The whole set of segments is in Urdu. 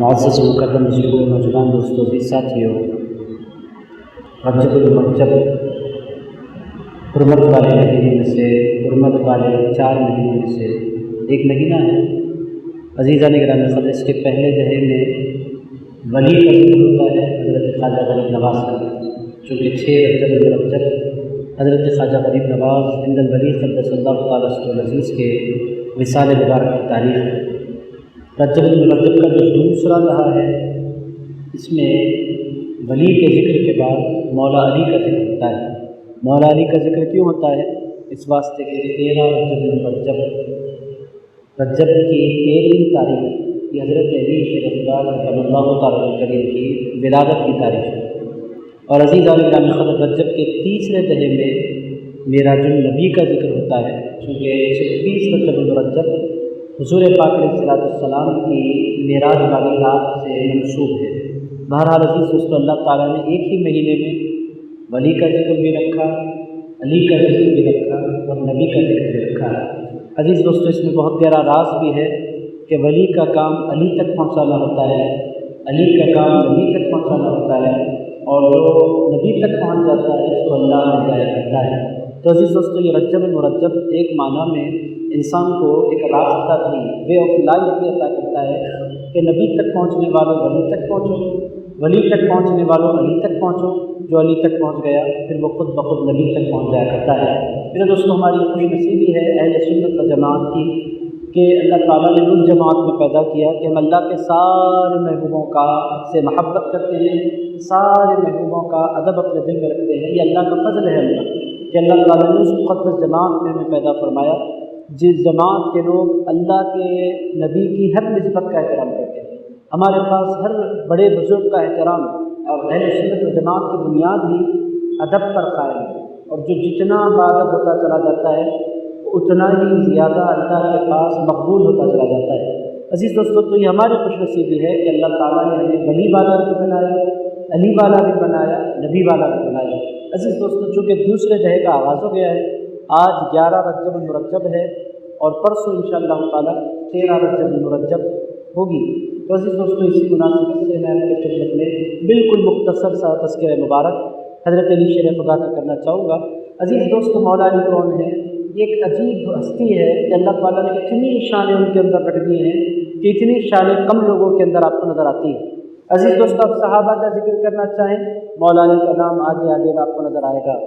معزز مکرم بزرگوں، نوجوان دوستوں، بھی ساتھیوں، رجب المرجب حرمت والے مہینوں میں سے، حرمت والے 4 مہینوں میں سے ایک مہینہ ہے۔ عزیزان گرامی قدر، اس کے پہلے دہے میں ولی کا ذکر ہوتا ہے حضرت خواجہ غریب نواز کا، چونکہ 6 رجب المرجب حضرت خواجہ غریب نواز عند الولی قدس اللہ تعالیٰ سر العزیز کے وصال مبارک کی تاریخ ہے۔ رجب المرجب کا جو دوسرا دہا ہے، اس میں ولی کے ذکر کے بعد مولا علی کا ذکر ہوتا ہے۔ مولا علی کا ذکر کیوں ہوتا ہے؟ اس واسطے کہ 13 رجب المرجب، رجب کی 13ویں تاریخ یہ حضرت علی شیر خدا رضی اللہ تعالیٰ کریم کی ولادت کی تاریخ ہے۔ اور عزیزان گرامی قدر، رجب کے تیسرے دہے میں معراج النبی کا ذکر ہوتا ہے، چونکہ 26 رجب المرجب حضور پاک علیہ السلام کی معراج والی رات سے منسوب ہے۔ بہرحال عزیز دوستو، اللہ تعالیٰ نے ایک ہی مہینے میں ولی کا ذکر بھی رکھا، علی کا ذکر بھی رکھا اور نبی کا ذکر بھی رکھا ہے۔ عزیز دوستو، اس میں بہت گہرا راز بھی ہے کہ ولی کا کام علی تک پہنچانا ہوتا ہے، علی کا کام نبی تک پہنچانا ہوتا ہے، اور جو نبی تک پہنچ جاتا ہے اس کو اللہ ہدایت کرتا ہے۔ تو عزیز دوستو، یہ رجب المرجب ایک معنی میں انسان کو ایک راستہ بھی، وے آف لائف بھی عطا کرتا ہے کہ نبی تک پہنچنے والوں ولی تک پہنچو، ولی تک پہنچنے والوں علی تک پہنچو، جو علی تک پہنچ گیا پھر وہ خود بخود نبی تک پہنچ جایا کرتا ہے۔ میرے دوستوں، ہماری خوش نصیبی ہے اہل سنت و جماعت کی کہ اللہ تعالیٰ نے اس جماعت میں پیدا کیا کہ ہم اللہ کے سارے محبوبوں کا سے محبت کرتے ہیں، سارے محبوبوں کا ادب اپنے دل میں رکھتے ہیں۔ یہ اللہ کا فضل ہے اللہ کہ اللہ تعالیٰ نے اس مقدس جماعت میں ہمیں پیدا فرمایا جس جماعت کے لوگ اللہ کے نبی کی ہر نسبت کا احترام کرتے ہیں۔ ہمارے پاس ہر بڑے بزرگ کا احترام، اور اہل سنت و جماعت کی بنیاد ہی ادب پر قائم ہے، اور جو جتنا باادب ہوتا چلا جاتا ہے اتنا ہی زیادہ اللہ کے پاس مقبول ہوتا چلا جاتا ہے۔ عزیز دوستو، تو یہ ہماری خوش نصیبی ہے کہ اللہ تعالیٰ نے ہمیں ولی والا بھی بنایا، علی والا بھی بنایا، نبی والا بھی بنایا۔ عزیز دوستو، چونکہ دوسرے دہے کا آغاز ہو گیا ہے، آج 11 رجب المرجب ہے اور پرسوں انشاءاللہ تعالیٰ 13 رجب المرجب ہوگی۔ تو عزیز دوستو، اسی مناسبت سے میں آپ کے خدمت میں بالکل مختصر سا تذکرہ مبارک حضرت علی شیر خدا کا کرنا چاہوں گا۔ عزیز دوستو، مولا علی کون ہے؟ یہ ایک عجیب ہستی ہے کہ اللہ تعالیٰ نے اتنی شانیں ان کے اندر رکھ دی ہیں کہ اتنی شانیں کم لوگوں کے اندر آپ کو نظر آتی ہیں۔ عزیز دوستو، آپ صحابہ کا ذکر کرنا چاہیں، مولا علی کا نام آگے آگے آپ کو نظر آئے گا۔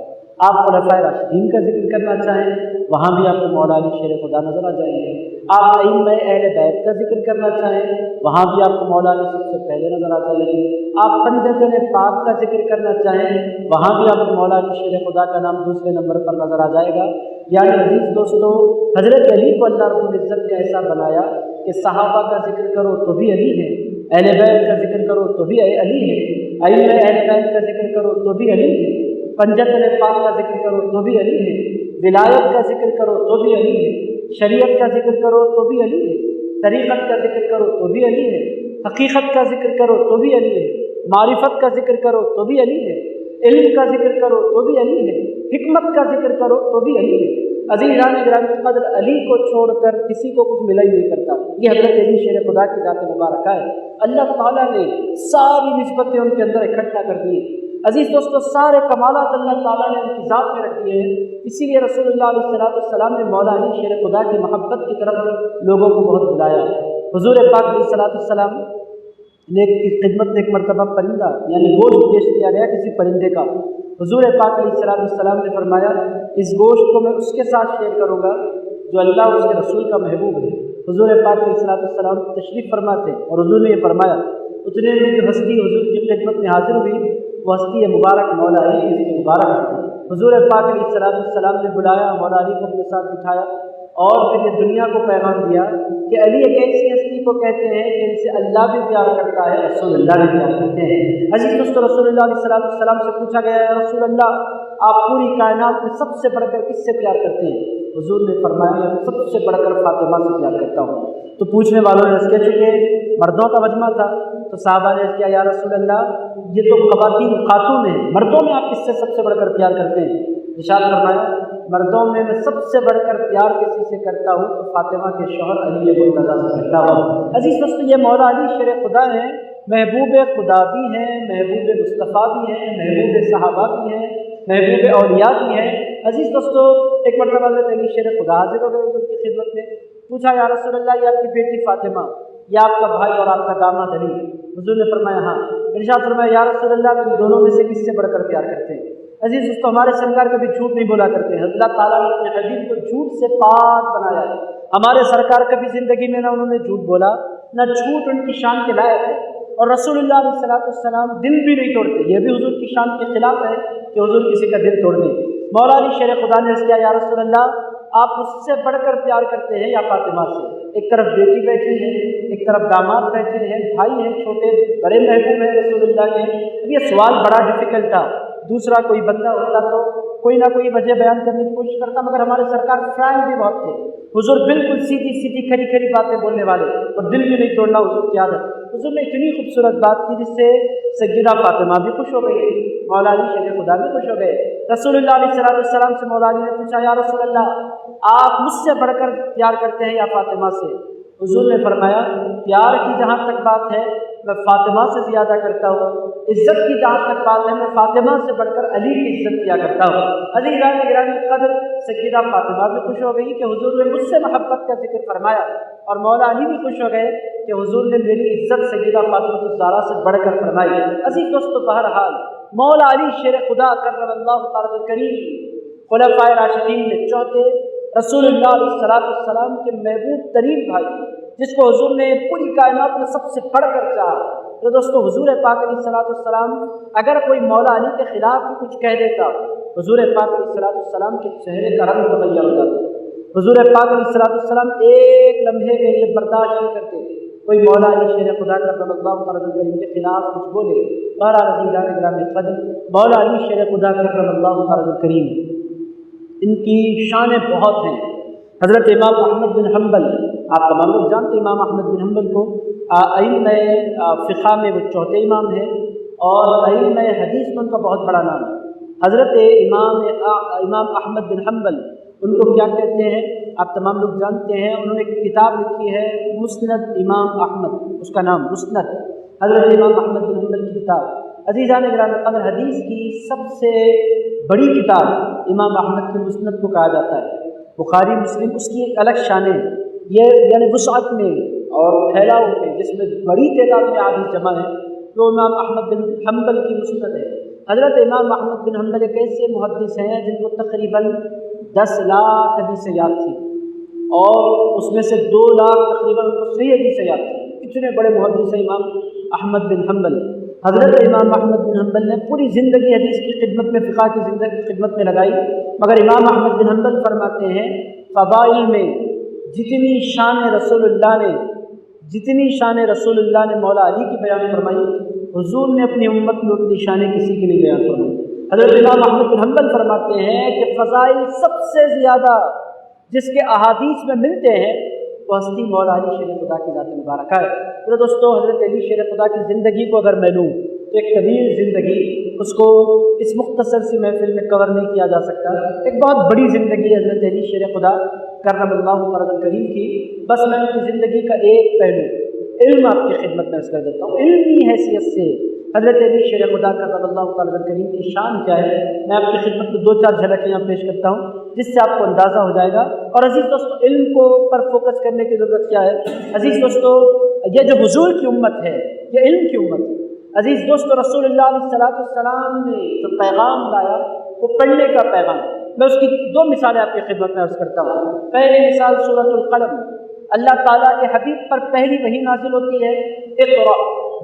آپ خلفائے راشدین کا ذکر کرنا چاہیں، وہاں بھی آپ کو مولا علی شیر خدا نظر آ جائیں گے۔ آپ ائمہ اہل بیت کا ذکر کرنا چاہیں، وہاں بھی آپ کو مولا علی سب سے پہلے نظر آ جائیں گے۔ آپ پنجتن پاک کا ذکر کرنا چاہیں، وہاں بھی آپ کو مولا علی شیر خدا کا نام دوسرے نمبر پر نظر آ جائے گا۔ یعنی عزیز دوستو، حضرت علی کو اللہ رب العزت نے ایسا بنایا کہ صحابہ کا ذکر کرو تو بھی علی ہے، اہل بیت کا ذکر کرو تو بھی علی ہے، ائمہ اہل بیت کا ذکر کرو تو بھی علی ہے، پنجتن پاک کا ذکر کرو تو بھی علی ہے، ولایت کا ذکر کرو تو بھی علی ہے، شریعت کا ذکر کرو تو بھی علی ہے، طریقت کا ذکر کرو تو بھی علی ہے، حقیقت کا ذکر کرو تو بھی علی ہے، معرفت کا ذکر کرو تو بھی علی ہے، علم کا ذکر کرو تو بھی علی ہے، حکمت کا ذکر کرو تو بھی علی ہے۔ عزیزان گرامی قدر، علی کو چھوڑ کر کسی کو کچھ ملا ہی نہیں کرتا۔ یہ حضرت علی شیر خدا کی ذات مبارکہ ہے۔ اللہ تعالیٰ نے ساری نسبتیں ان کے اندر اکٹھا کر دی ہیں۔ عزیز دوستو، سارے کمالات اللہ تعالیٰ نے ان کی ذات میں رکھ دیے ہیں۔ اسی لیے رسول اللہ علیہ السلام نے مولا علی شیر خدا کی محبت کی طرف لوگوں کو بہت بلایا۔ حضور پاک علیہ السلام نے ایک خدمت میں ایک مرتبہ پرندہ یعنی گوشت پیش کیا گیا کسی پرندے کا۔ حضور پاک علیہ السلام نے فرمایا، اس گوشت کو میں اس کے ساتھ شیئر کروں گا جو اللہ اور اس کے رسول کا محبوب ہے۔ حضور پاک علیہ السلام تشریف فرما تھے اور حضور نے یہ فرمایا، اتنے میں جو ہستی حضور کی خدمت میں حاضر ہوئی وہ ہستی مبارک مولا علی اس کے مبارک تھی۔ حضور پاک علیہ السلام نے بلایا، مولا علی کو اپنے ساتھ بٹھایا اور پھر یہ دنیا کو پیغام دیا کہ علی ایک ایسی ہستی کو کہتے ہیں کہ ان سے اللہ بھی پیار کرتا ہے، رسول اللہ بھی پیار کرتے ہیں۔ عزیز دوستو، رسول اللہ علیہ السلام سے پوچھا گیا، یا رسول اللہ، آپ پوری کائنات میں سب سے بڑھ کر کس سے پیار کرتے ہیں؟ حضور نے فرمایا، میں سب سے بڑھ کر فاطمہ سے پیار کرتا ہوں۔ تو پوچھنے والوں نے عرض کیا، چونکہ مردوں کا مجمع تھا تو صحابہ نے عرض کیا، یا رسول اللہ، یہ تو خواتین خاتون ہیں، مردوں میں آپ کس سے سب سے بڑھ کر پیار کرتے ہیں؟ ارشاد فرمایا مردوں میں سب سے بڑھ کر پیار کسی سے کرتا ہوں تو فاطمہ کے شوہر علی مرتضیٰ سے کرتا ہوں۔ عزیز دوستو، یہ مولا علی شیر خدا ہیں، محبوب خدا بھی ہیں، محبوب مصطفیٰ بھی ہیں، محبوب صحابہ بھی ہیں، محبوب اولیاء بھی ہیں۔ عزیز دوستو، ایک مرتبہ حضرت علی شیر خدا حاضر ہو گئے حضور کی خدمت میں، پوچھا یا رسول اللہ، یہ آپ کی بیٹی فاطمہ، یہ آپ کا بھائی اور آپ کا داماد علی؟ حضور نے فرمایا ہاں۔ ارشاد فرمایا یا رسول اللہ، تم دونوں میں سے کس سے بڑھ کر پیار کرتے ہیں؟ عزیز دوستو، ہمارے سرکار کبھی جھوٹ نہیں بولا کرتے ہیں، اللہ تعالیٰ نے اپنے حبیب کو جھوٹ سے پاک بنایا ہے۔ ہمارے سرکار کبھی زندگی میں نہ انہوں نے جھوٹ بولا، نہ جھوٹ ان کی شان کے لائق ہے، اور رسول اللہ علیہ الصلوۃ والسلام دل بھی نہیں توڑتے، یہ بھی حضور کی شان کے خلاف ہے کہ حضور کسی کا دل توڑ دیں۔ مولا علی شیر خدا نے کیا یا رسول اللہ، آپ اس سے بڑھ کر پیار کرتے ہیں یا فاطمہ سے؟ ایک طرف بیٹی بیٹھی ہے، ایک طرف داماد بیٹھے ہیں، بھائی ہیں چھوٹے، بڑے محبوب ہیں رسول اللہ کے۔ اب یہ سوال بڑا ڈیفیکلٹ تھا، دوسرا کوئی بندہ ہوتا تو کوئی نہ کوئی وجہ بیان کرنے کی کوشش کرتا، مگر ہمارے سرکار فرینک بھی بہت تھے۔ حضور بالکل سیدھی سیدھی کھری کھری باتیں بولنے والے، اور دل بھی نہیں توڑنا حضور کی عادت۔ حضور نے اتنی خوبصورت بات کی جس سے سیدہ فاطمہ بھی خوش ہو گئی، مولا علی شیر خدا بھی خوش ہو گئے۔ رسول اللہ علیہ السلام سے مولا علی نے پوچھا یا رسول اللہ، آپ مجھ سے بڑھ کر پیار کرتے ہیں یا فاطمہ سے؟ حضور نے فرمایا پیار کی جہاں تک بات ہے میں فاطمہ سے زیادہ کرتا ہوں، عزت کی جہاں تک بات ہے میں فاطمہ سے بڑھ کر علی کی عزت کیا کرتا ہوں۔ عزیزان گرامی قدر، سیدہ فاطمہ بھی خوش ہو گئی کہ حضور نے مجھ سے محبت کا ذکر فرمایا، اور مولا علی بھی خوش ہو گئے کہ حضور نے میری عزت سیدہ فاطمہ الزہرا سے بڑھ کر فرمائی۔ عزیز دوستو، بہرحال مولا علی شیر خدا کرم اللہ تعالی کریم خلفائے راشدین میں چوتھے، رسول اللہ علیہ السلام کے محبوب ترین بھائی، جس کو حضور نے پوری کائنات میں سب سے بڑھ کر چاہا۔ تو دوستو، حضور پاک علیہ السلام اگر کوئی مولا علی کے خلاف بھی کچھ کہہ دیتا، حضور پاک علیہ السلام کے چہرے کا رنگ متغیر ہو جاتا۔ حضور پاک علیہ السلام ایک لمحے کے لیے برداشت نہیں کرتے کوئی مولا علی شیر خدا کرم اللہ تعالی کریم کے خلاف کچھ بولے۔ بہرحال عزیزان گرامی قدر، مولا علی شیر خدا کرم اللہ تعالی کریم، ان کی شانیں بہت ہیں۔ حضرت امام احمد بن حنبل، آپ تمام لوگ جانتے ہیں امام احمد بن حنبل کو، ائمہ فقہ میں وہ چوتھے امام ہیں، اور ائمہ حدیث میں ان کا بہت بڑا نام ہے۔ حضرت امام احمد بن حنبل، ان کو کیا کہتے ہیں آپ تمام لوگ جانتے ہیں، انہوں نے ایک کتاب لکھی ہے مسند امام احمد، اس کا نام مسند، حضرت امام احمد بن حنبل کی کتاب۔ عزیزان گرامی قدر، حدیث کی سب سے بڑی کتاب امام احمد کے مسند کو کہا جاتا ہے۔ بخاری مسلم اس کی ایک الگ شان ہے، یہ یعنی وسعت میں اور پھیلاؤ میں، جس میں بڑی تعداد میں حدیث جمع ہے، تو امام احمد بن حنبل کی مسند ہے۔ حضرت امام احمد بن حنبل ایک ایسے محدث ہیں جن کو تقریباً 10 لاکھ حدیثیں یاد تھیں، اور اس میں سے 2 لاکھ تقریباً ان کو صحیح حدیثیں یاد تھیں۔ اتنے بڑے محدث ہیں امام احمد بن حنبل۔ حضرت امام احمد بن حنبل نے پوری زندگی حدیث کی خدمت میں، فقہ کی زندگی کی خدمت میں لگائی، مگر امام احمد بن حنبل فرماتے ہیں فضائل میں جتنی شان رسول اللہ نے مولا علی کی بیان فرمائی، حضور نے اپنی امت میں اتنی شانیں کسی کی نہیں بیان فرمائی۔ حضرت امام احمد بن حنبل فرماتے ہیں کہ فضائل سب سے زیادہ جس کے احادیث میں ملتے ہیں وہ ہستی مولا علی شیر خدا کی ذات مبارکہ ہے۔ میرے دوستو، حضرت علی شیر خدا کی زندگی کو اگر میں لوں تو ایک طویل زندگی، اس کو اس مختصر سی محفل میں کور نہیں کیا جا سکتا۔ ایک بہت بڑی زندگی ہے حضرت علی شیر خدا کرم اللہ تعالی کریم کی۔ بس میں ان کی زندگی کا ایک پہلو علم آپ کی خدمت میں عرض کر دیتا ہوں۔ علمی حیثیت سے حضرت علی شیر خدا کرم اللہ تعالی کریم کی شان کیا ہے، میں آپ کی خدمت میں 2-4 جھلکیاں پیش کرتا ہوں جس سے آپ کو اندازہ ہو جائے گا۔ اور عزیز دوستو، علم کو پر فوکس کرنے کی ضرورت کیا ہے؟ عزیز دوستو، یہ جو حضور کی امت ہے یہ علم کی امت ہے۔ عزیز دوستو، رسول اللہ علیہ السلام نے جو پیغام لایا وہ پڑھنے کا پیغام۔ میں اس کی 2 مثالیں آپ کی خدمت میں عرض کرتا ہوں۔ پہلی مثال سورۃ القلم، اللہ تعالیٰ کے حبیب پر پہلی وحی نازل ہوتی ہے، اقرأ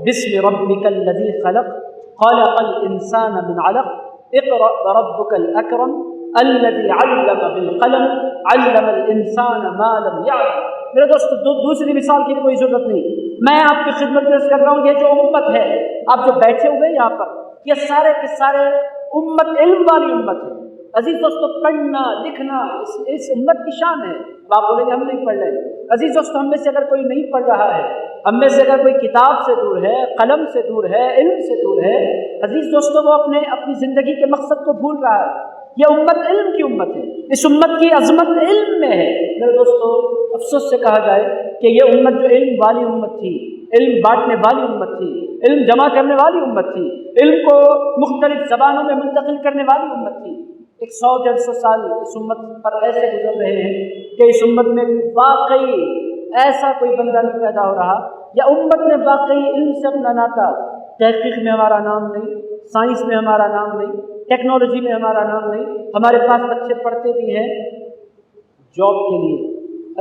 بسم ربک الذی خلق خلق الانسان من علق اقرأ وربک الاکرم الذی علم بالقلم علم الانسان ما لم یعلم۔ میرے دوستو، دوسری مثال کی کوئی ضرورت نہیں، میں آپ کی خدمت میں عرض کر رہا ہوں، یہ جو امت ہے، آپ جو بیٹھے ہوئے یہاں پر، یہ سارے کے سارے امت علم والی امت ہے۔ عزیز دوستو، پڑھنا لکھنا اس امت کی شان ہے۔ آپ بولیں گے ہم نہیں پڑھ رہے۔ عزیز دوستو، ہم میں سے اگر کوئی نہیں پڑھ رہا ہے، ہم میں سے اگر کوئی کتاب سے دور ہے، قلم سے دور ہے، علم سے دور ہے، عزیز دوستو، وہ اپنی زندگی کے مقصد کو بھول رہا ہے۔ یہ امت علم کی امت ہے، اس امت کی عظمت علم میں ہے۔ میرے دوستو، افسوس سے کہا جائے کہ یہ امت جو علم والی امت تھی، علم بانٹنے والی امت تھی، علم جمع کرنے والی امت تھی، علم کو مختلف زبانوں میں منتقل کرنے والی امت تھی، 100-150 سال اس امت پر ایسے گزر رہے ہیں کہ اس امت میں واقعی ایسا کوئی بندہ نہیں پیدا ہو رہا، یا امت نے واقعی علم سے اپنا ناتا، تحقیق میں ہمارا نام نہیں، سائنس میں ہمارا نام نہیں، ٹیکنالوجی میں ہمارا نام نہیں، ہمارے پاس بچے پڑھتے بھی ہیں جاب کے لیے۔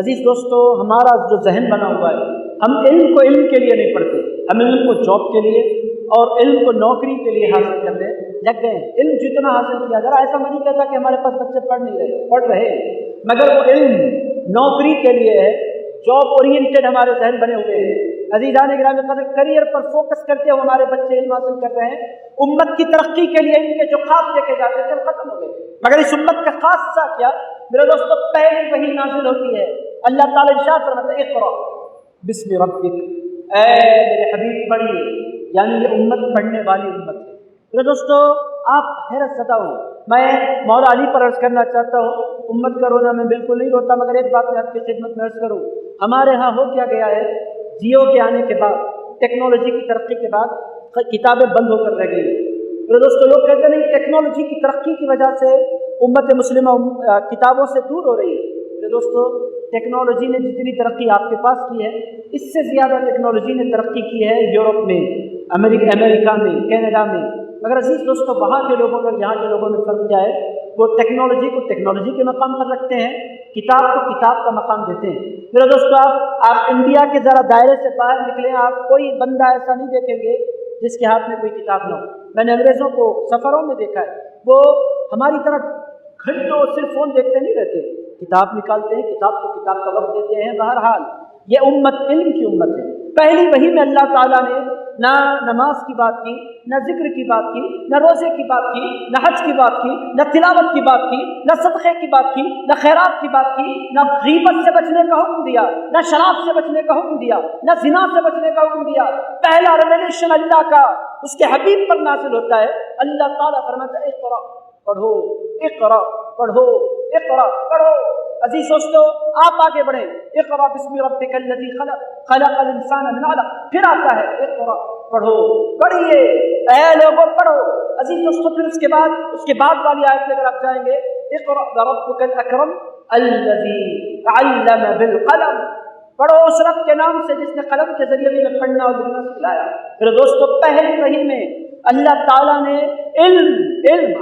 عزیز دوستو، ہمارا جو ذہن بنا ہوا ہے، ہم علم کو علم کے لیے نہیں پڑھتے، ہم علم کو جاب کے لیے اور علم کو نوکری کے لیے حاصل کرنے لگ گئے ہیں۔ علم جتنا حاصل کیا ذرا ایسا میں نہیں کہتا کہ ہمارے پاس بچے پڑھ رہے ہیں، مگر وہ علم نوکری کے لیے ہے، جاب اورینٹڈ ہمارے ذہن بنے ہوئے ہیں۔ عزیزان گرامی قدر، کریئر پر فوکس کرتے ہوئے ہمارے بچے علم حاصل کر رہے ہیں۔ امت کی ترقی کے لیے ان کے جو خواب دیکھے جاتے تھے وہ ختم ہو گئے، مگر اس امت کا خاصہ کیا میرے دوستو، پہلی وحی نازل ہوتی ہے، اللہ تعالیٰ ارشاد فرماتا ہے اقرأ بسم ربک، اے میرے حبیب پڑھیے، یعنی یہ امت پڑھنے والی امت ہے۔ میرے دوستو، آپ حیرت زدہ ہوں، میں مولا علی پر عرض کرنا چاہتا ہوں، امت کا رونا میں بالکل نہیں روتا، مگر ایک بات میں آپ کی خدمت میں عرض کروں، ہمارے ہاں ہو کیا گیا ہے، جیو کے آنے کے بعد، ٹیکنالوجی کی ترقی کے بعد کتابیں بند ہو کر رہ گئی۔ میرے دوستو، لوگ کہتے ہیں نہیں، ٹیکنالوجی کی ترقی کی وجہ سے امت مسلمہ کتابوں سے دور ہو رہی ہے۔ میرے دوستو، ٹیکنالوجی نے جتنی ترقی آپ کے پاس کی ہے، اس سے زیادہ ٹیکنالوجی نے ترقی کی ہے یورپ میں، امریکہ میں، کینیڈا میں، مگر عزیز دوستو، وہاں کے لوگوں اور یہاں کے لوگوں میں فرق کیا ہے؟ وہ ٹیکنالوجی کو ٹیکنالوجی کے مقام پر رکھتے ہیں، کتاب کو کتاب کا مقام دیتے ہیں۔ میرے دوستو، آپ انڈیا کے ذرا دائرے سے باہر نکلیں، آپ کوئی بندہ ایسا نہیں دیکھیں گے جس کے ہاتھ میں کوئی کتاب نہ ہو۔ میں نے انگریزوں کو سفروں میں دیکھا ہے، وہ ہماری طرح گھنٹوں صرف فون دیکھتے نہیں رہتے، کتاب نکالتے ہیں، کتاب کو کتاب کا وقت دیتے ہیں۔ بہرحال یہ امت علم کی امت ہے۔ پہلی وحی میں اللہ تعالیٰ نے نہ نماز کی بات کی، نہ ذکر کی بات کی، نہ روزے کی بات کی، نہ حج کی بات کی، نہ تلاوت کی بات کی، نہ صدقے کی بات کی، نہ خیرات کی بات کی، نہ غیبت سے بچنے کا حکم دیا، نہ شراب سے بچنے کا حکم دیا، نہ زنا سے بچنے کا حکم دیا۔ پہلا ریویلیشن اللہ کا اس کے حبیب پر نازل ہوتا ہے، اللہ تعالیٰ فرماتا ہے اقرأ، پڑھو، اقرأ، پڑھو، اقرأ، پڑھو۔ عزیز دوستو، آپ آگے بڑھیں، اقرأ بسم ربک الذی خلق، خلق الانسان من علق، پھر آتا ہے اقرأ، پڑھو، پڑھیے، اے لوگوں پڑھو۔ عزیز دوستو، پھر اس کے بعد والی آیت میں اگر آپ جائیں گے، اقرأ وربک الاکرم الذی علم بالقلم، پڑھو اس رب کے نام سے جس نے قلم کے ذریعے میں پڑھنا اور لکھنا سکھلایا۔ میرے دوستو، پہلی وحی میں اللہ تعالیٰ نے علم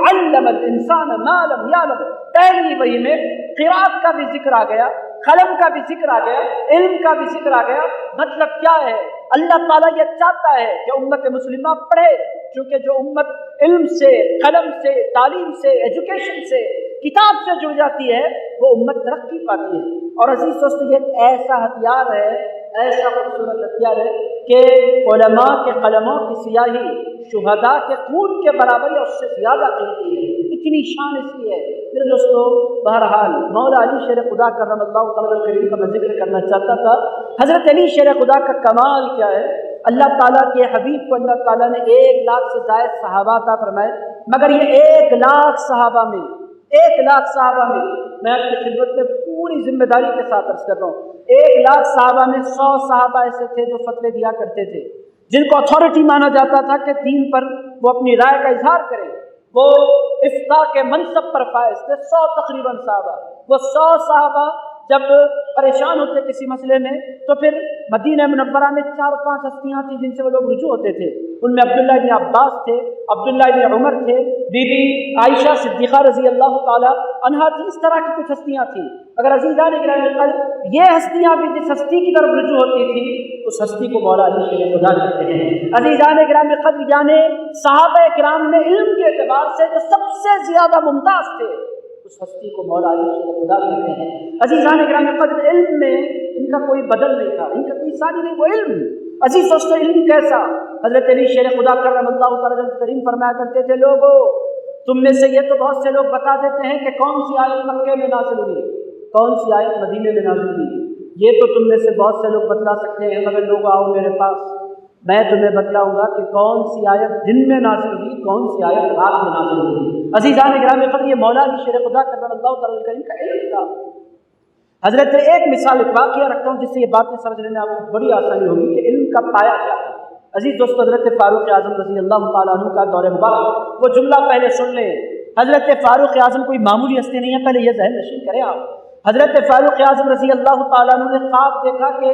علم الانسان ما لم یعلم، پہلی وحی میں قرات کا بھی ذکر آ گیا، قلم کا بھی ذکر آ گیا، علم کا بھی ذکر آ گیا۔ مطلب کیا ہے؟ اللہ تعالیٰ یہ چاہتا ہے کہ امت مسلمہ پڑھے، کیونکہ جو امت علم سے، قلم سے، تعلیم سے، ایجوکیشن سے، کتاب سے جڑ جاتی ہے، وہ امت ترقی پاتی ہے۔ اور عزیز دوستو، یہ ایک ایسا ہتھیار ہے، ایسا خوبصورت ہتھیار ہے کہ علماء کے قلموں کی سیاہی شہداء کے خون کے برابر یا اس سے زیادہ قیمتی ہے، اتنی شان اس کی ہے۔ میرے دوستو، بہرحال مولا علی شیر خدا کرم اللہ تعالیٰ کریم کا میں ذکر کرنا چاہتا تھا۔ حضرت علی شیر خدا کا کمال کیا ہے؟ اللہ تعالیٰ کے حبیب کو اللہ تعالیٰ نے 1,00,000 سے زائد صحابہ عطا فرمائے، مگر یہ 1,00,000 صحابہ میں، 1,00,000 صحابہ میں، میں آپ کی خدمت میں پوری ذمہ داری کے ساتھ عرض کر رہا ہوں، 1,00,000 صحابہ میں 100 صحابہ ایسے تھے جو فتوے دیا کرتے تھے، جن کو اتھارٹی مانا جاتا تھا کہ دین پر وہ اپنی رائے کا اظہار کریں، وہ افتاء کے منصب پر فائز تھے۔ 100 تقریباً صحابہ، وہ 100 صحابہ جب پریشان ہوتے کسی مسئلے میں تو پھر مدینہ منورہ میں 4-5 ہستیاں تھیں جن سے وہ لوگ رجوع ہوتے تھے۔ ان میں عبداللہ بن عباس تھے، عبداللہ بن عمر تھے، بی بی عائشہ صدیقہ رضی اللہ تعالی عنہا تھی، اس طرح کی کچھ ہستیاں تھیں۔ اگر عزیزان گرامی قدر یہ ہستیاں بھی جس ہستی کی طرف رجوع ہوتی تھی، اس ہستی کو مولا علی شیر خدا کہتے ہیں۔ عزیزان گرامی قدر، یعنی صحابہ کرام میں علم کے اعتبار سے جو سب سے زیادہ ممتاز تھے، اس ہستی کو مولا علی شیر خدا کہتے ہیں۔ عزیزان گرامی قدر، علم میں ان کا کوئی بدل نہیں تھا، ان کا کوئی ثانی نہیں، وہ علم۔ عزیز دوستو، علم کیسا؟ حضرت علی شیر خدا کرم اللہ تعالیٰ کریم فرمایا کرتے تھے، لوگو تم میں سے یہ تو بہت سے لوگ بتا دیتے ہیں کہ کون سی آیت مکے میں نازل ہوئی، کون سی آیت مدینے میں نازل ہوئی، یہ تو تم میں سے بہت سے لوگ بتلا سکتے ہیں، مگر لوگ آؤ میرے پاس، میں تمہیں بتلاؤں گا کہ کون سی آیت دن میں نازل ہوئی، کون سی آیت رات میں نازل ہوئی۔ عزیزان گرامی قدر، یہ مولا علی شیر خدا کرم اللہ تعالی کریم کا علم تھا۔ حضرت ایک مثال، ایک واقعہ رکھتا ہوں جس سے یہ باتیں سمجھنے میں آپ کو بڑی آسانی ہوگی کہ علم کا پایہ کیا تھا۔ عزیز دوستو، حضرت فاروق اعظم رضی اللہ تعالیٰ عنہ کا دور مبارک، وہ جملہ پہلے سن لیں۔ حضرت فاروق اعظم کوئی معمولی ہستی نہیں ہے، پہلے یہ ذہن نشین کریں آپ۔ حضرت فاروق اعظم رضی اللہ تعالیٰ عنہ نے خواب دیکھا کہ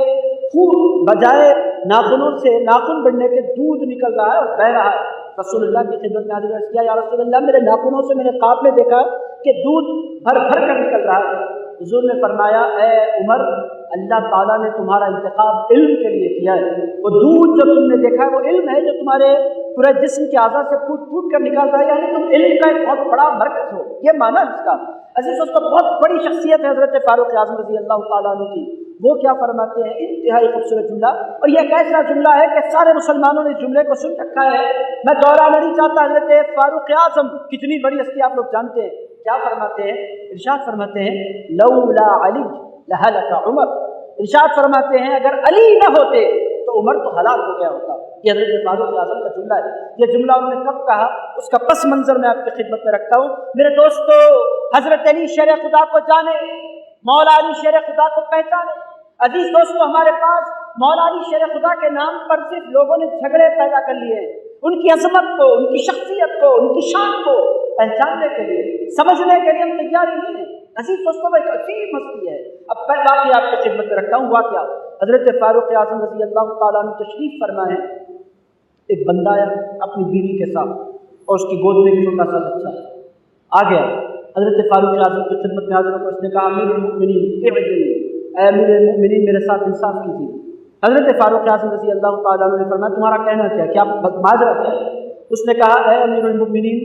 خوب بجائے ناخنوں سے ناخن بڑھنے کے دودھ نکل رہا ہے اور بہہ رہا ہے۔ رسول اللہ کی خدمت میں حاضر عرض کیا، یا رسول اللہ، میرے ناخنوں سے میں نے خواب میں دیکھا کہ دودھ بھر بھر کر نکل رہا ہے۔ حضور نے فرمایا، اے عمر، اللہ تعالیٰ نے تمہارا انتخاب علم کے لیے کیا ہے۔ وہ دودھ جو تم نے دیکھا ہے وہ علم ہے جو تمہارے پورے جسم کے اعضاء سے پھوٹ پھوٹ کر نکال رہا ہے، یعنی تم علم کا ایک بہت بڑا مرکز ہو، یہ معنی ہے اس کا۔ عزیز دوستو، بہت بڑی شخصیت ہے حضرت فاروق اعظم رضی اللہ تعالیٰ عنہ کی۔ وہ کیا فرماتے ہیں، انتہائی خوبصورت جملہ، اور یہ ایک ایسا جملہ ہے کہ سارے مسلمانوں نے اس جملے کو سن رکھا ہے۔ میں دہرانا نہیں چاہتا، حضرت فاروق اعظم کتنی بڑی ہستی آپ لوگ جانتے ہیں۔ کیا فرماتے ہیں، ارشاد فرماتے ہیں، لولا علی لہلک عمر، ارشاد فرماتے ہیں اگر علی نہ ہوتے تو عمر تو ہلاک ہو گیا ہوتا۔ یہ حضرت فاروق اعظم کا جملہ ہے۔ یہ جملہ انہوں نے کب کہا، اس کا پس منظر میں آپ کی خدمت میں رکھتا ہوں۔ میرے دوستو، حضرت علی شیر خدا کو جانے، مولا علی شیر خدا کو پہچانے۔ عزیز دوستو، ہمارے پاس مولا علی شیر خدا کے نام پر صرف لوگوں نے جھگڑے پیدا کر لیے ہیں۔ ان کی عظمت کو، ان کی شخصیت کو، ان کی شان کو پہچاننے کے لیے، سمجھنے کے لیے ہم تیار ہی نہیں ہیں۔ عزیز دوستو، وہ ایک عجیب مسئلہ ہے۔ اب واقعہ آپ کی خدمت میں رکھتا ہوں۔ واقعہ حضرت فاروق اعظم رضی اللہ تعالیٰ عنہ تشریف فرما ہے۔ ایک بندہ آیا اپنی بیوی کے ساتھ اور اس کی گود میں ایک چھوٹا سا بچہ آ گیا۔ حضرت فاروق اعظم کی خدمت میں حاضر ہو کر اس نے کہا، امیر المؤمنین اعدل، اے امیر المؤمنین میرے ساتھ انصاف کیجیے۔ حضرت فاروق اعظم رضی اللہ تعالیٰ عنہ نے فرمایا، تمہارا کہنا کیا ہے، کیا معذرت ہے؟ اس نے کہا، اے امیر المؤمنین،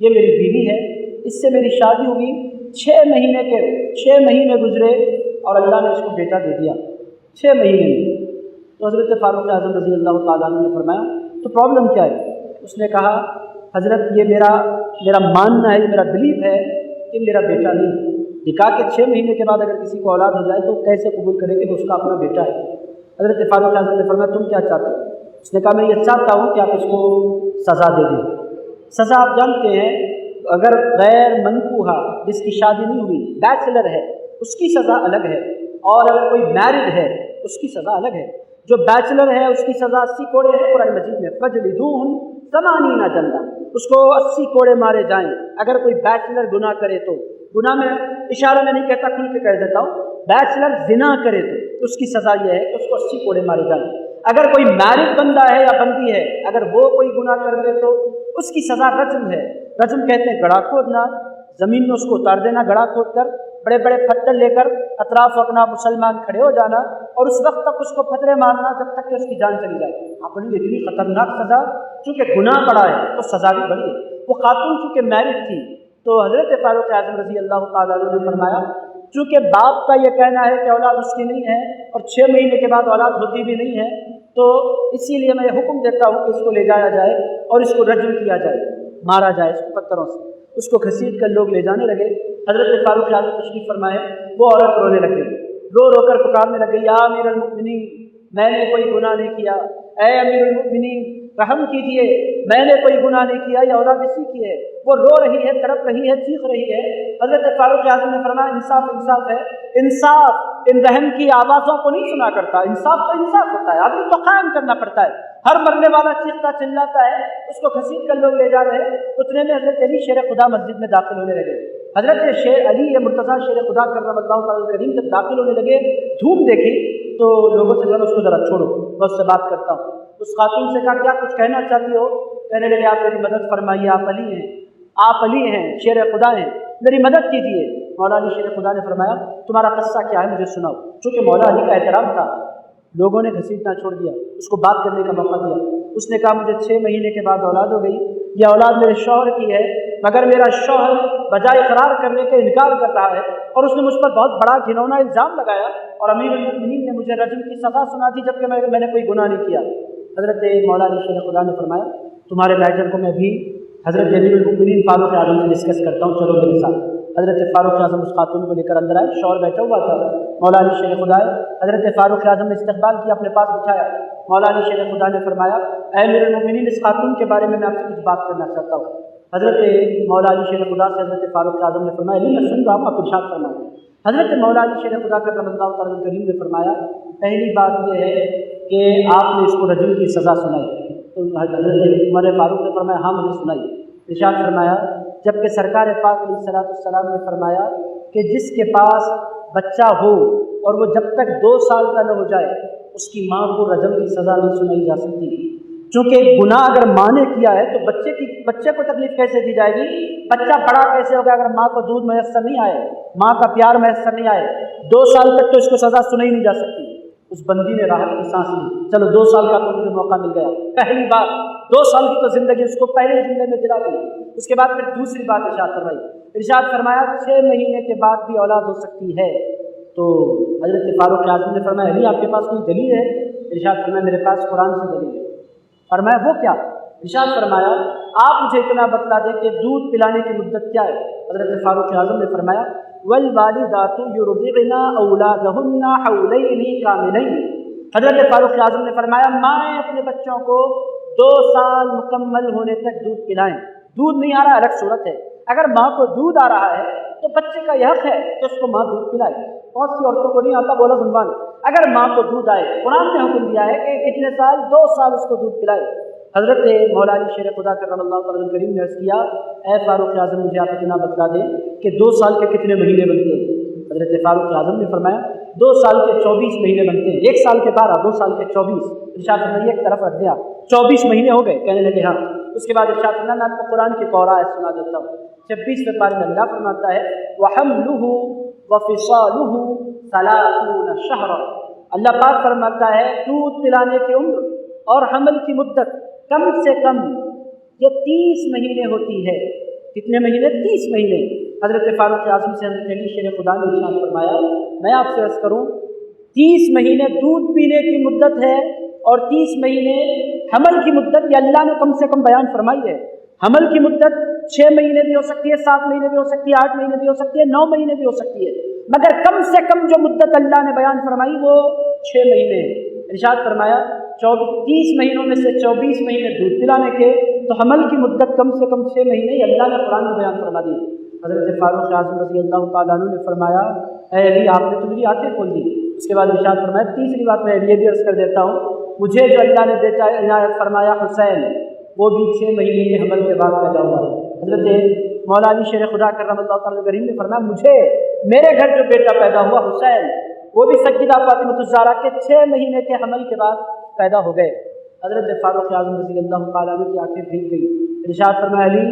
یہ میری بیوی ہے، اس سے میری شادی ہوئی 6 مہینے گزرے اور اللہ نے اس کو بیٹا دے دیا 6 مہینے میں۔ تو حضرت فاروق اعظم رضی اللہ تعالیٰ عنہ نے فرمایا، تو پرابلم کیا ہے؟ اس نے کہا، حضرت یہ میرا ماننا ہے، یہ میرا بلیف ہے کہ میرا بیٹا نہیں۔ نکاح کے 6 مہینے کے بعد اگر کسی کو اولاد ہو جائے تو کیسے قبول کرے کہ وہ اس کا اپنا بیٹا ہے؟ حضرت فاروق اعظم نے فرمایا، تم کیا چاہتے ہو؟ اس نے کہا، میں یہ چاہتا ہوں کہ آپ اس کو سزا دے دیں۔ سزا آپ جانتے ہیں، اگر غیر منکوحہ جس کی شادی نہیں ہوئی، بیچلر ہے، اس کی سزا الگ ہے، اور اگر کوئی میرڈ ہے اس کی سزا الگ ہے۔ جو بیچلر ہے اس کی سزا 80 کوڑے ہے قرآن مجید میں، فجلدوہم 80 جلدہ، اس کو 80 کوڑے مارے جائیں۔ اگر کوئی بیچلر گناہ کرے تو، گناہ میں اشارہ میں نہیں کہتا، کھل کے کہہ دیتا ہوں، بیچلر زنا کرے تو اس کی سزا یہ ہے کہ اس کو 80 کوڑے مارے جائیں۔ اگر کوئی میرڈ بندہ ہے یا بندی ہے، اگر وہ کوئی گناہ کر دے تو اس کی سزا رجم ہے۔ رجم کہتے ہیں گڑھا کھودنا، زمین میں اس کو اتار دینا گڑھا کھود کر، بڑے بڑے پتھر لے کر اطراف اپنا مسلمان کھڑے ہو جانا اور اس وقت تک اس کو پتھرے مارنا جب تک کہ اس کی جان چلی جائے۔ اپنی اتنی خطرناک سزا، چونکہ گناہ بڑا ہے تو سزا بھی بڑی ہے۔ وہ خاتون چونکہ میرڈ تھی تو حضرت فاروق اعظم رضی اللہ تعالیٰ عنہ نے فرمایا، چونکہ باپ کا یہ کہنا ہے کہ اولاد اس کی نہیں ہے اور 6 مہینے کے بعد اولاد ہوتی بھی نہیں ہے، تو اسی لیے میں یہ حکم دیتا ہوں کہ اس کو لے جایا جائے اور اس کو رجم کیا جائے، مارا جائے اس کو پتھروں سے۔ اس کو گھسیٹ کر لوگ لے جانے لگے۔ حضرت فاروق اعظم تشریف فرمائے، وہ عورت رونے لگ گئی، رو کر پکارنے لگ گئی، یا امیر المؤمنین، میں نے کوئی گناہ نہیں کیا، اے امیر المؤمنین رحم کیجئے، میں نے کوئی گناہ نہیں کیا، یہ اولاد اسی کی ہے۔ وہ رو رہی ہے، تڑپ رہی ہے، چیخ رہی ہے۔ حضرت فاروق اعظم نے فرمایا، انصاف انصاف ہے، انصاف ان رحم کی آوازوں کو نہیں سنا کرتا، انصاف تو انصاف ہوتا ہے، عدل تو قائم کرنا پڑتا ہے۔ ہر مرنے والا چیختا چلاتا ہے، اس کو گھسیٹ کر لوگ لے جا رہے ہیں۔ اتنے میں حضرت علی شیر خدا مسجد میں داخل ہونے لگے۔ حضرت علی مرتضیٰ شیر خدا کرم اللہ تعالیٰ کریم جب داخل ہونے لگے، دھوم دیکھی تو لوگوں سے کہا، اس کو ذرا چھوڑو، میں اس سے بات کرتا ہوں۔ اس خاتون سے کہا، کیا کچھ کہنا چاہتی ہو؟ کہنے لگے، آپ میری مدد فرمائیے، آپ علی ہیں، آپ علی ہیں، شیر خدا ہیں، میری مدد کیجیے۔ مولا علی شیر خدا نے فرمایا، تمہارا قصہ کیا ہے، مجھے سناؤ۔ چونکہ مولا علی کا احترام تھا، لوگوں نے گھسیٹنا چھوڑ دیا، اس کو بات کرنے کا موقع دیا۔ اس نے کہا، مجھے 6 مہینے کے بعد اولاد ہو گئی، یہ اولاد میرے شوہر کی ہے، مگر میرا شوہر بجائے اقرار کرنے کے انکار کر رہا ہے، اور اس نے مجھ پر بہت بڑا گھنونا الزام لگایا، اور امیر المؤمنین نے مجھے رجم کی سزا سنا دی جبکہ میں نے کوئی گناہ نہیں کیا۔ حضرت مولا علی شیر خدا نے فرمایا، تمہارے میٹر کو میں بھی حضرت امیر المؤمنین فاروق اعظم سے ڈسکس کرتا ہوں، چلو میرے ساتھ۔ حضرت فاروق اعظم اس خاتون کو لے کر اندر آئے، شوہر بیٹھا ہوا تھا، مولا علی شیر خدا ہے، حضرت فاروق اعظم نے استقبال کیا، اپنے پاس بٹھایا، مولا علی شیر خدا نے فرمایا اے امیر المومنین اس خاتون کے بارے میں آپ سے کچھ بات کرنا چاہتا ہوں۔ حضرت مولا علی شیر خدا سے حضرت فاروق اعظم نے فرمایا علی میں سن رہا ہوں، آپ ارشاد فرمائیں۔ حضرت مولا علی شیر خدا کرم اللہ تعالیٰ کریم نے فرمایا پہلی بات یہ ہے کہ آپ نے اس کو رجم کی سزا سنائی، تو حضرت عمر فاروق نے فرمایا ہاں مجھے سنائی۔ ارشاد فرمایا جبکہ سرکار پاک علیہ الصلوۃ والسلام نے فرمایا کہ جس کے پاس بچہ ہو اور وہ جب تک 2 سال کا نہ ہو جائے اس کی ماں کو رجم کی سزا نہیں سنائی جا سکتی، چونکہ گناہ اگر ماں نے کیا ہے تو بچے کو تکلیف کیسے دی جائے گی؟ بچہ بڑا کیسے ہوگا اگر ماں کو دودھ میسر نہیں آئے، ماں کا پیار میسر نہیں آئے؟ 2 سال تک تو اس کو سزا سنائی نہیں جا سکتی۔ اس بندی نے راحت کی سانس لی، چلو 2 سال کا تو مجھے موقع مل گیا، پہلی بات 2 سال کی تو زندگی اس کو پہلے جملے میں دلا دی۔ اس کے بعد پھر دوسری بات ارشاد فرمائی، ارشاد فرمایا 6 مہینے کے بعد بھی اولاد ہو سکتی ہے۔ تو حضرت فاروق اعظم نے فرمایا علی آپ کے پاس کوئی دلیل ہے؟ ارشاد فرمایا میرے پاس قرآن سے دلیل ہے۔ فرمایا وہ کیا؟ ارشاد فرمایا آپ مجھے اتنا بتلا دیں کہ دودھ پلانے کی مدت کیا ہے؟ حضرت فاروق اعظم نے فرمایا والوالدات یرضعن اولادهن حولین کاملین۔ حضرت فاروق اعظم نے فرمایا مائیں اپنے بچوں کو 2 سال مکمل ہونے تک دودھ پلائیں۔ دودھ نہیں آ رہا الگ صورت ہے، اگر ماں کو دودھ آ رہا ہے تو بچے کا یہ حق ہے کہ اس کو ماں دودھ پلائے۔ بہت سی عورتوں کو نہیں آتا بولا بنوان، اگر ماں کو دودھ آئے قرآن نے حکم دیا ہے کہ کتنے سال؟ 2 سال اس کو دودھ پلائے۔ حضرت مولا علی شیر خدا کرم اللہ تعالیٰ کریم نے عرض کیا اے فاروق اعظم مجھے آپ اتنا بتلا دیں کہ 2 سال کے کتنے مہینے بنتے ہیں؟ حضرت فاروق اعظم نے فرمایا 2 سال کے 24 مہینے بنتے ہیں، 1 سال کے 12، 2 سال کے 24۔ ارشاد فرمایا ایک طرف رکھ دیا، 24 مہینے ہو گئے؟ کہنے لگے ہاں۔ اس کے بعد ارشاد فرمایا میں آپ کو قرآن کی قرآن آیت سنا دیتا ہوں، 26ویں پارے میں اللہ فرماتا ہے وَحَمْلُهُ وَفِصَالُهُ 30 شهرا۔ اللہ پاک فرماتا ہے دودھ پلانے کی عمر اور حمل کی مدت کم سے کم یہ 30 مہینے ہوتی ہے۔ کتنے مہینے؟ 30 مہینے۔ حضرت فاروق اعظم سے حضرت علی شیر خدا نے ارشاد فرمایا میں آپ سے عرض کروں 30 مہینے دودھ پینے کی مدت ہے اور 30 مہینے حمل کی مدت، یہ اللہ نے کم سے کم بیان فرمائی ہے۔ حمل کی مدت 6 مہینے بھی ہو سکتی ہے، 7 مہینے بھی ہو سکتی ہے، 8 مہینے بھی ہو سکتی ہے، 9 مہینے بھی ہو سکتی ہے، مگر کم سے کم جو مدت اللہ نے بیان فرمائی وہ 6 مہینے۔ ارشاد فرمایا 30 مہینوں میں سے 24 مہینے دودھ پلانے کے، تو حمل کی مدت کم سے کم 6 مہینے ہی اللہ نے قرآن میں بیان فرما دی۔ حضرت فاروق اعظم رضی اللہ تعالیٰ عنہ نے فرمایا اے علی آپ نے تو میری آنکھیں کھول دی۔ اس کے بعد ارشاد فرمایا تیسری بات میں یہ بھی عرض کر دیتا ہوں مجھے جو اللہ نے بیٹا عنایت فرمایا حسین وہ بھی 6 مہینے کے حمل کے بعد پیدا ہوا۔ حضرت مولا علی شیر خدا کرم اللہ تعالیٰ کریم نے فرمایا مجھے میرے گھر جو بیٹا پیدا ہوا حسین وہ بھی سیدہ فاطمہ الزہرا کے 6 مہینے کے حمل کے بعد پیدا ہو گئے۔ حضرت فاروق اعظم رضی اللہ تعالیٰ عنہ کی آنکھیں بھیگ گئی۔ ارشاد فرمایا علی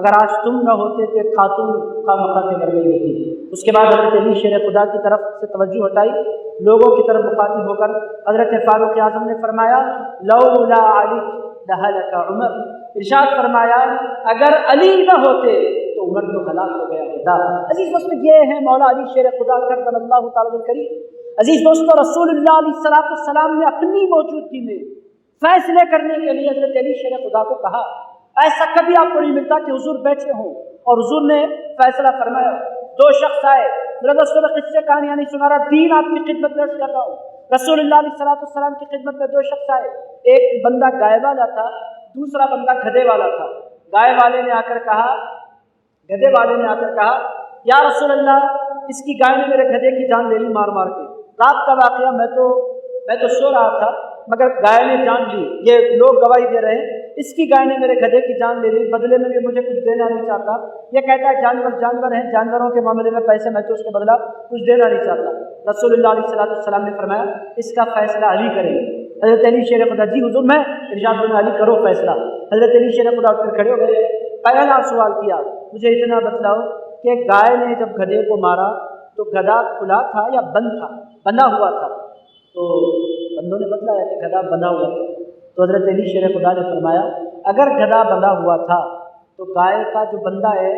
اگر آج تم نہ ہوتے تو ایک خاتون خواہ کے مر گئی ہوتی۔ اس کے بعد حضرت علی شیر خدا کی طرف سے توجہ ہٹائی، لوگوں کی طرف مخاطب ہو کر حضرت فاروق اعظم نے فرمایا لولا علی لہلک عمر۔ ارشاد فرمایا اگر علی نہ ہوتے تو عمر تو ہلاک ہو گیا ہوتا۔ عزیز دوستو یہ ہیں مولا علی شیر خدا کرم اللہ تعالیٰ کریم۔ عزیز دوستو رسول اللہ علیہ السلام نے اپنی موجودگی میں فیصلے کرنے کے لیے حضرت علی شیر خدا کو کہا۔ ایسا کبھی آپ کو نہیں ملتا کہ حضور بیٹھے ہوں اور حضور نے فیصلہ فرمایا۔ 2 شخص آئے، میرے دوستوں میں قصے کہانیاں نہیں سنا رہا، دین آپ کی خدمت میں کر رہا ہوں۔ رسول اللہ علیہ السلام کی خدمت میں 2 شخص آئے، ایک بندہ گائے والا تھا، دوسرا بندہ گدھے والا تھا۔ گائے والے نے آ کر کہا، گدھے والے نے آ کر کہا یا رسول اللہ اس کی گائے نے میرے گدھے کی جان لے لی مار مار کے۔ رات کا واقعہ میں تو سو رہا تھا مگر گائے نے جان لی، یہ لوگ گواہی دے رہے ہیں اس کی گائے نے میرے گدھے کی جان لے لی، بدلے میں یہ مجھے کچھ دینا نہیں چاہتا۔ یہ کہتا ہے جانور ہیں، جانوروں کے معاملے میں پیسے میں تو اس کے بدلہ کچھ دینا نہیں چاہتا۔ رسول اللہ علیہ السلام نے فرمایا اس کا فیصلہ علی کریں گے۔ حضرت علی شیر خدا جی حضور میں ارشاد فرمایا علی کرو فیصلہ۔ حضرت علی شیر خدا اٹھ کر کھڑے ہو گئے، پہلا سوال کیا مجھے اتنا بتلاؤ کہ گائے نے جب گدھے کو مارا تو گدھا کھلا تھا یا بند تھا؟ بندھا ہوا تھا۔ تو بندوں نے بتلایا کہ گدھا بندھا ہوا تھا۔ تو حضرت علی شیر خدا نے فرمایا اگر گدھا بندھا ہوا تھا تو گائے کا جو بندہ ہے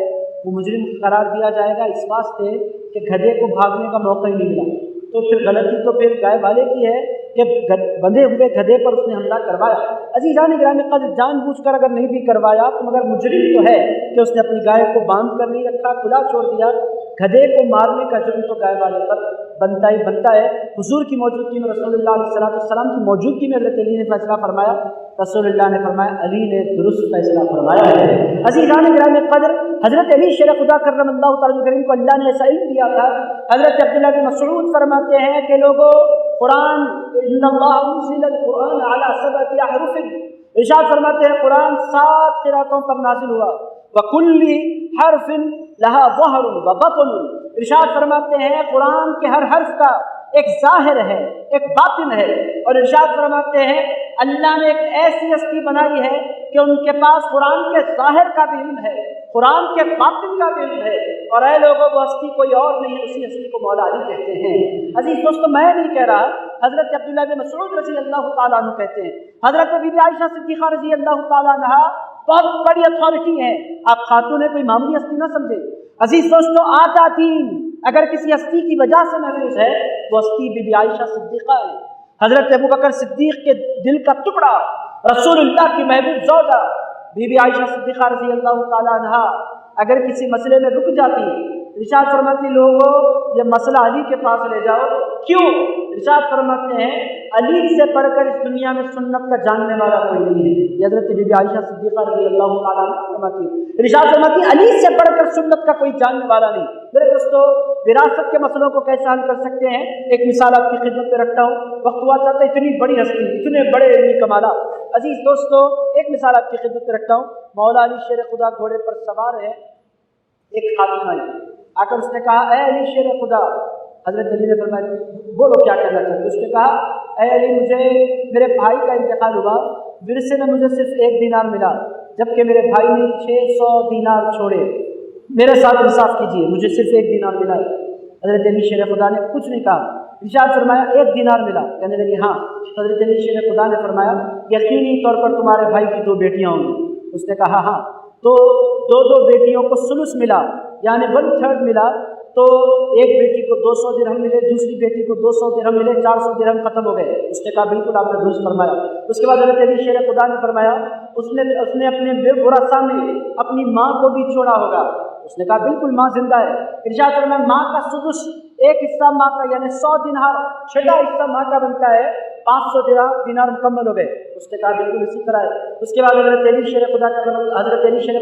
وہ مجرم قرار دیا جائے گا اس واسطے کہ گدھے کو بھاگنے کا موقع ہی نہیں ملا، تو پھر غلطی تو پھر گائے والے کی ہے کہ بندھے ہوئے گدھے پر اس نے حملہ کروایا۔ عزیزان گرامی قدر، جان بوجھ کر اگر نہیں بھی کروایا تو مگر مجرم تو ہے کہ اس نے اپنی گائے کو باندھ کر نہیں رکھا، کھلا چھوڑ دیا۔ گدھے کو مارنے کا جرم تو گائے والے پر بنتا ہی بنتا ہے۔ حضور کی موجودگی میں، رسول اللہ علیہ السلام کی موجودگی میں حضرت علی نے فیصلہ فرمایا، رسول اللہ نے فرمایا علی نے درست فیصلہ فرمایا ہے۔ عزیزان گرامی قدر، حضرت علی شیر خدا کرم اللہ تعالیٰ کریم کو اللہ نے ایسا علم دیا تھا۔ حضرت عبداللہ بن مسعود فرماتے ہیں کہ لوگوں، قرآن ان اللہ انزل القرآن علی 7 احرف، ارشاد فرماتے ہیں قرآن 7 قراتوں پر نازل ہوا، وکل حرف لہا ظہر و بطن، ارشاد فرماتے ہیں قرآن کے ہر حرف کا ایک ظاہر ہے، ایک باطن ہے، اور ارشاد فرماتے ہیں اللہ نے ایک ایسی ہستی بنائی ہے کہ ان کے پاس قرآن کے ظاہر کا بھی علم ہے، قرآن کے باطن کا بھی علم ہے، اور اے لوگوں وہ ہستی کوئی اور نہیں، اسی ہستی کو مولا علی کہتے ہیں۔ عزیز دوستو، میں نہیں کہہ رہا، حضرت عبداللہ بن مسعود رضی اللہ تعالیٰ عنہ کہتے ہیں۔ حضرت بی بی عائشہ صدیقہ رضی اللہ تعالیٰ عنہ بہت بڑی اتھارٹی ہے، آپ خاتون ہے، کوئی معمولی ہستی نہ سمجھے۔ عزیز دوستو، آتا دین اگر کسی ہستی کی وجہ سے محفوظ ہے، وہ ہستی بی بی عائشہ صدیقہ ہے۔ حضرت ابوبکر صدیق کے دل کا ٹکڑا، رسول اللہ کی محبوب زوجہ بی بی عائشہ صدیقہ رضی اللہ تعالیٰ عنہا اگر کسی مسئلے میں رک جاتی، ارشاد فرماتی لوگوں یہ مسئلہ علی کے پاس لے جاؤ۔ کیوں؟ ارشاد فرماتے ہیں علی سے پڑھ کر اس دنیا میں سنت کا جاننے والا کوئی نہیں ہے۔ یہ حضرت بی بی عائشہ صدیقہ رضی اللہ تعالیٰ عنہ فرماتی ہے، ارشاد فرماتی علی سے پڑھ کر سنت کا کوئی جاننے والا نہیں۔ میرے دوستو، وراثت کے مسئلوں کو کیسے حل کر سکتے ہیں، ایک مثال آپ کی خدمت میں رکھتا ہوں۔ وقت ہوا چاہتا ہے اتنی بڑی ہستی، اتنے بڑے علمی کمالات۔ عزیز دوستو، ایک مثال آپ کی خدمت میں رکھتا ہوں۔ مولا علی شیر خدا گھوڑے پر سوار ہے، ایک خاتون آئی، آ کر اس نے کہا اے علی شیر خدا۔ حضرت علی نے فرمایا بولو کیا کہنا چاہتے ہو؟ اس نے کہا اے علی مجھے میرے بھائی کا انتقال ہوا، ورثے میں مجھے صرف 1 دینار ملا، جبکہ میرے بھائی نے 600 دینار چھوڑے، میرے ساتھ انصاف کیجیے، مجھے صرف 1 دینار ملا۔ حضرت علی شیر خدا نے کچھ نہیں کہا، ارشاد فرمایا 1 دینار ملا؟ کہنے لگی ہاں۔ حضرت علی شیر خدا نے فرمایا یقینی طور پر تمہارے بھائی کی 2 بیٹیاں ہوں گی۔ اس نے کہا ہاں۔ تو 2 بیٹیوں کو ثلث ملا، یعنی 1/3 ملا، تو ایک بیٹی کو 200 درہم ملے، دوسری بیٹی کو 200 درہم ملے، 400 درہم ختم ہو گئے۔ اس نے کہا بالکل آپ نے درست فرمایا۔ اس کے بعد حضرت علی شیر خدا نے فرمایا اس نے اپنے ورثہ میں اپنی ماں کو بھی چھوڑا ہوگا؟ اس نے کہا بالکل ماں زندہ ہے۔ ارشاد فرمایا ماں کا سدس، ایک حصہ ماں کا یعنی 100 دینار، 6واں حصہ ماں کا بنتا ہے، 500 دینار مکمل ہو گئے۔ اس نے کہا بالکل اسی طرح ہے۔ اس کے بعد حضرت علی شیر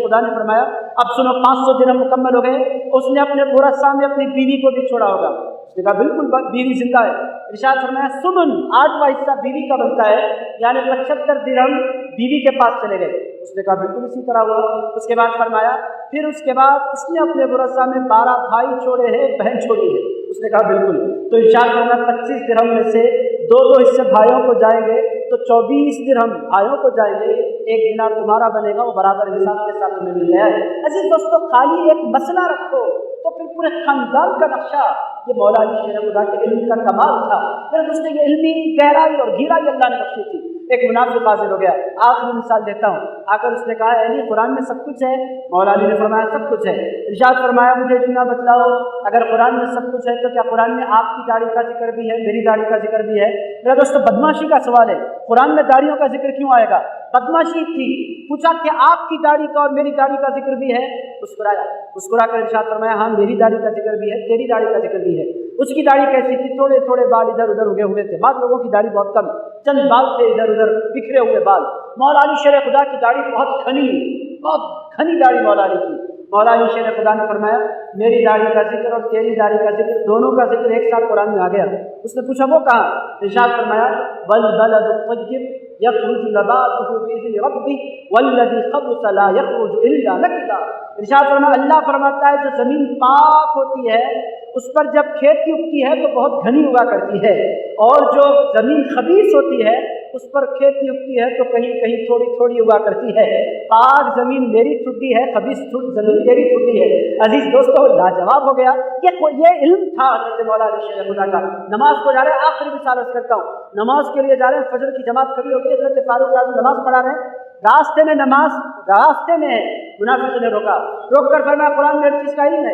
خدا نے فرمایا اب سنو 500 درہم مکمل ہو گئے، اس نے اپنے ورثہ میں اپنی بیوی کو بھی چھوڑا ہوگا؟ اس نے کہا بالکل بیوی زندہ ہے۔ ارشاد فرمایا سمن، 8واں حصہ بیوی کا بنتا ہے، یعنی 75 درہم بیوی کے پاس چلے گئے۔ اس نے کہا بالکل اسی طرح ہوا۔ اس کے بعد فرمایا پھر اس کے بعد اس نے اپنے ورثہ میں 12 بھائی چھوڑے ہیں، بہن چھوڑی ہے۔ اس نے کہا بالکل۔ تو ارشاد فرمایا 25 درہم میں سے 2 حصے بھائیوں کو جائیں گے تو 24 درہم بھائیوں کو جائیں گے، 1 دینار تمہارا بنے گا، وہ برابر انصاف کے ساتھ تمہیں مل گیا ہے۔ عزیز دوستو، خالی ایک مسئلہ رکھو تو پھر پورے خاندان کا نقشہ، یہ مولا علی شیر خدا کے علم کا کمال تھا۔ میرے دوستو، یہ علمی گہرائی اور گہرائی اللہ نے بخشی تھی۔ ایک منافق حاضر ہو گیا، آخری مثال دیتا ہوں، آ کر اس نے کہا علی قرآن میں سب کچھ ہے؟ مولا علی نے فرمایا سب کچھ ہے۔ ارشاد فرمایا مجھے اتنا بتلاؤ اگر قرآن میں سب کچھ ہے تو کیا قرآن میں آپ کی داڑھی کا ذکر بھی ہے، میری داڑھی کا ذکر بھی ہے؟ میرا دوستو، بدماشی کا سوال ہے، قرآن میں داڑھیوں کا ذکر کیوں آئے گا؟ بدماشی تھی۔ پوچھا کہ آپ کی داڑھی کا اور میری داڑھی کا ذکر بھی ہے؟ مسکرا کر ارشاد فرمایا ہاں میری داڑھی کا ذکر بھی ہے، تیری داڑھی کا ذکر بھی ہے۔ اس کی داڑھی کیسی تھی؟ تھوڑے تھوڑے بال ادھر ادھر اگے ہوئے تھے، بعض لوگوں کی داڑھی بہت کم، چند بال تھے ادھر ادھر بکھرے ہوئے بال۔ مولا علی شیر خدا کی داڑھی بہت گھنی داڑھی مولا علی کی۔ مولا علی شیر خدا نے فرمایا میری داڑھی کا ذکر اور تیری داڑھی کا ذکر، دونوں کا ذکر ایک ساتھ قرآن میں آ گیا۔ اس نے پوچھا وہ کہاں؟ ارشاد فرمایا والبلد الطیب یخرج نباتہ بإذن ربہ والذی خبث لا یخرج الا نکدا۔ ارشاد فرمایا اللہ فرماتا ہے جو زمین پاک ہوتی ہے اس پر جب کھیتی اگتی ہے تو بہت گھنی ہوا کرتی ہے، اور جو زمین خبیث ہوتی ہے اس پر کھیتی اگتی ہے تو کہیں کہیں تھوڑی تھوڑی ہوا کرتی ہے۔ پاک زمین میری ٹھڈی ہے، خبیث زمین تیری ٹھڈی ہے۔ عزیز دوستو، لاجواب ہو گیا۔ یہ علم تھا حضرت مولا علی شیر خدا کا۔ نماز کو جا رہے ہیں، آخری مثال عرض کرتا ہوں، نماز کے لیے جا رہے ہیں، فجر کی جماعت کھڑی ہوگی، حضرت فاروق اعظم نماز پڑھا رہے ہیں، راستے میں ہے، منافق نے روک کر فرمایا قرآن میں ہر چیز کا علم ہے؟